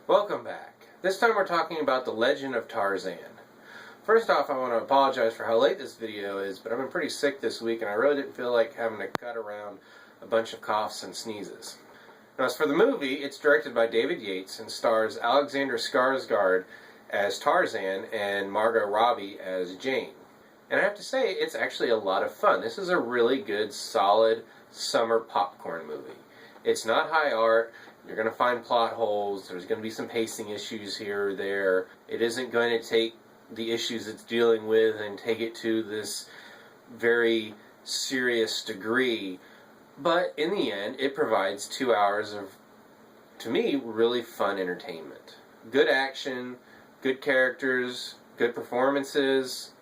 Welcome back. This time we're talking about the Legend of Tarzan. First off, I want to apologize for how late this video is, but I've been pretty sick this week and I really didn't feel like having to cut around a bunch of coughs and sneezes. Now, as for the movie, it's directed by David Yates and stars Alexander Skarsgård as Tarzan and Margo Robbie as Jane. And I have to say, it's actually a lot of fun. This is a really good, solid summer popcorn movie. It's not high art. You're going to find plot holes. There's going to be some pacing issues here or there. It isn't going to take the issues it's dealing with and take it to this very serious degree. But in the end, it provides 2 hours of, to me, really fun entertainment. Good action, good characters, good performances,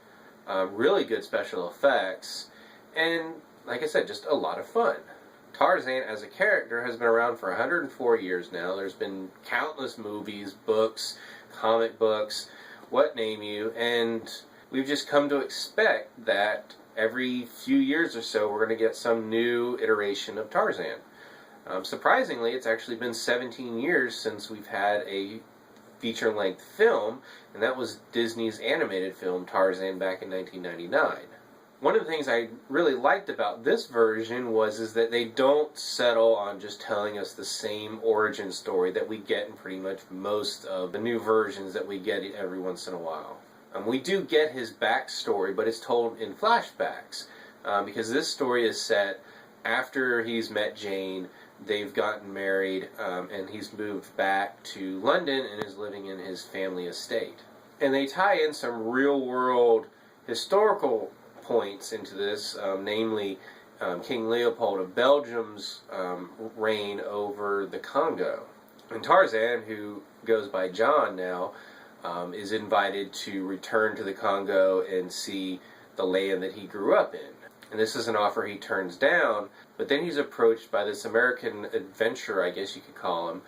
really good special effects, and, like I said, just a lot of fun. Tarzan as a character has been around for 104 years now. There's been countless movies, books, comic books, what name you, and we've just come to expect that every few years or so we're going to get some new iteration of Tarzan. Surprisingly, it's actually been 17 years since we've had a feature-length film, and that was Disney's animated film Tarzan back in 1999. One of the things I really liked about this version is that they don't settle on just telling us the same origin story that we get in pretty much most of the new versions that we get every once in a while. We do get his backstory, but it's told in flashbacks, because this story is set after he's met Jane, they've gotten married, and he's moved back to London and is living in his family estate. And they tie in some real-world historical points into this, namely King Leopold of Belgium's reign over the Congo. And Tarzan, who goes by John now, is invited to return to the Congo and see the land that he grew up in. And this is an offer he turns down, but then he's approached by this American adventurer, I guess you could call him,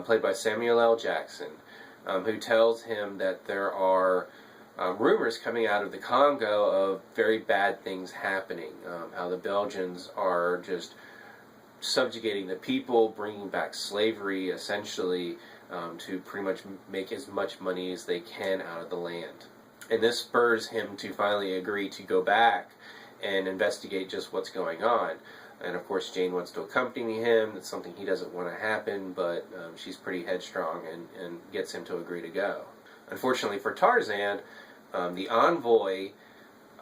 played by Samuel L. Jackson, who tells him that there are rumors coming out of the Congo of very bad things happening, how the Belgians are just subjugating the people, bringing back slavery, essentially, to pretty much make as much money as they can out of the land. And this spurs him to finally agree to go back and investigate just what's going on. And of course Jane wants to accompany him. It's something he doesn't want to happen, but she's pretty headstrong and gets him to agree to go. Unfortunately for Tarzan, the envoy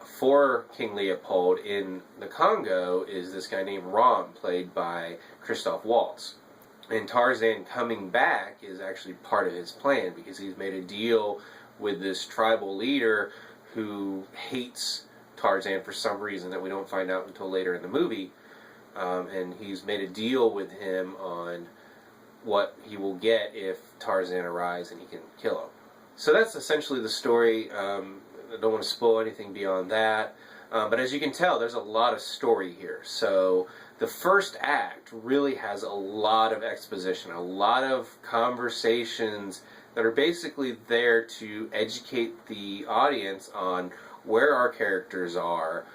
for King Leopold in the Congo is this guy named Rom, played by Christoph Waltz. And Tarzan coming back is actually part of his plan, because he's made a deal with this tribal leader who hates Tarzan for some reason that we don't find out until later in the movie. And he's made a deal with him on what he will get if Tarzan arrives and he can kill him. So that's essentially the story. I don't want to spoil anything beyond that. But as you can tell, there's a lot of story here. So the first act really has a lot of exposition, a lot of conversations that are basically there to educate the audience on where our characters are,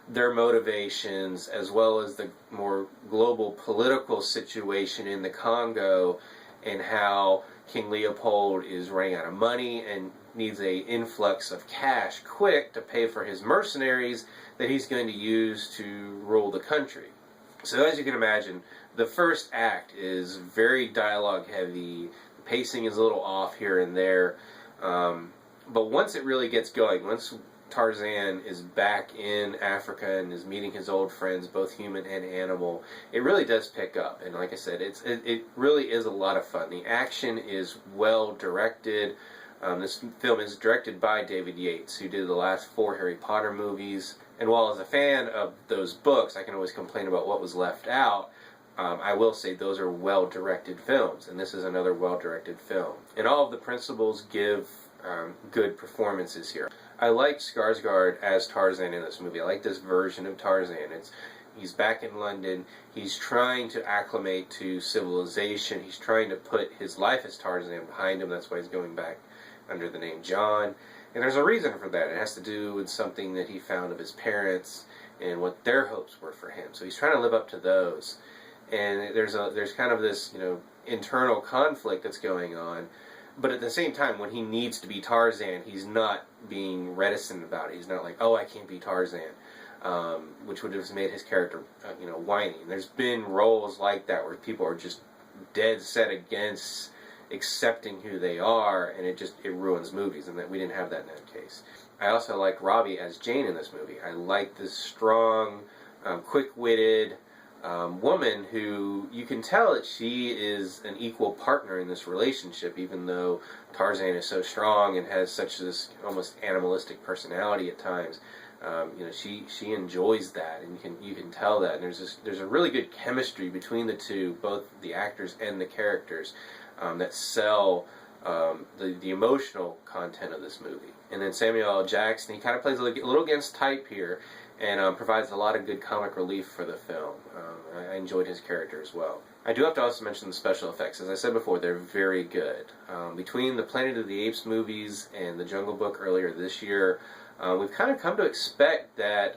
their motivations, as well as the more global political situation in the Congo, and how King Leopold is running out of money and needs an influx of cash quick to pay for his mercenaries that he's going to use to rule the country. So as you can imagine, the first act is very dialogue heavy. The pacing is a little off here and there. But once it really gets going, once Tarzan is back in Africa and is meeting his old friends, both human and animal, it really does pick up. And like I said, it really is a lot of fun. The action is well directed. This film is directed by David Yates, who did the last 4 Harry Potter movies. And while as a fan of those books, I can always complain about what was left out, I will say those are well-directed films, and this is another well-directed film. And all of the principals give good performances here. I like Skarsgård as Tarzan in this movie. I like this version of Tarzan. He's back in London. He's trying to acclimate to civilization. He's trying to put his life as Tarzan behind him. That's why he's going back under the name John. And there's a reason for that. It has to do with something that he found of his parents and what their hopes were for him. So he's trying to live up to those. And there's kind of this, internal conflict that's going on. But at the same time, when he needs to be Tarzan, he's not being reticent about it. He's not like, oh, I can't be Tarzan, which would have made his character, whiny. And there's been roles like that where people are just dead set against accepting who they are, and it ruins movies, and that we didn't have that in that case. I also like Robbie as Jane in this movie. I like this strong, quick-witted woman who you can tell that she is an equal partner in this relationship, even though Tarzan is so strong and has such this almost animalistic personality at times. She enjoys that, and you can tell that. And there's a really good chemistry between the two, both the actors and the characters, that sell the emotional content of this movie. And then Samuel L. Jackson, he kind of plays a little against type here, and provides a lot of good comic relief for the film. I enjoyed his character as well. I do have to also mention the special effects. As I said before, they're very good. Between the Planet of the Apes movies and the Jungle Book earlier this year, we've kind of come to expect that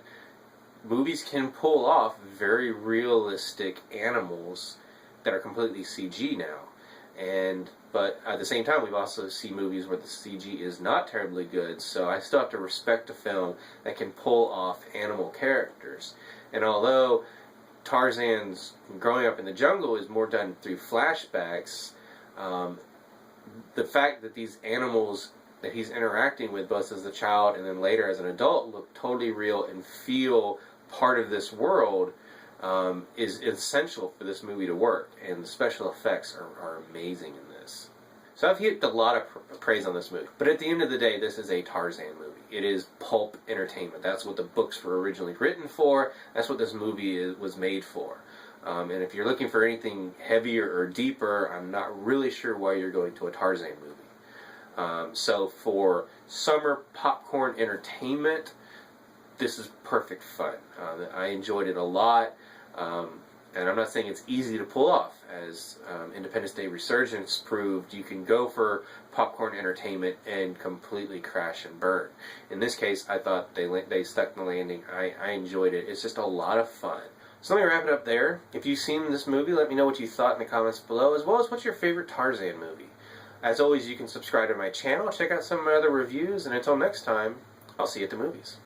movies can pull off very realistic animals that are completely CG now. But at the same time, we've also seen movies where the CG is not terribly good, so I still have to respect a film that can pull off animal characters. And although Tarzan's growing up in the jungle is more done through flashbacks, the fact that these animals that he's interacting with, both as a child and then later as an adult, look totally real and feel part of this world, is essential for this movie to work, and the special effects are amazing in this. So I've heaped a lot of praise on this movie, but at the end of the day, this is a Tarzan movie. It is pulp entertainment. That's what the books were originally written for. That's what this movie was made for. And if you're looking for anything heavier or deeper, I'm not really sure why you're going to a Tarzan movie. So for summer popcorn entertainment, this is perfect fun. I enjoyed it a lot. And I'm not saying it's easy to pull off. As Independence Day Resurgence proved, you can go for popcorn entertainment and completely crash and burn. In this case, I thought they stuck the landing. I enjoyed it. It's just a lot of fun. So let me wrap it up there. If you've seen this movie, let me know what you thought in the comments below, as well as what's your favorite Tarzan movie. As always, you can subscribe to my channel, check out some of my other reviews, and until next time, I'll see you at the movies.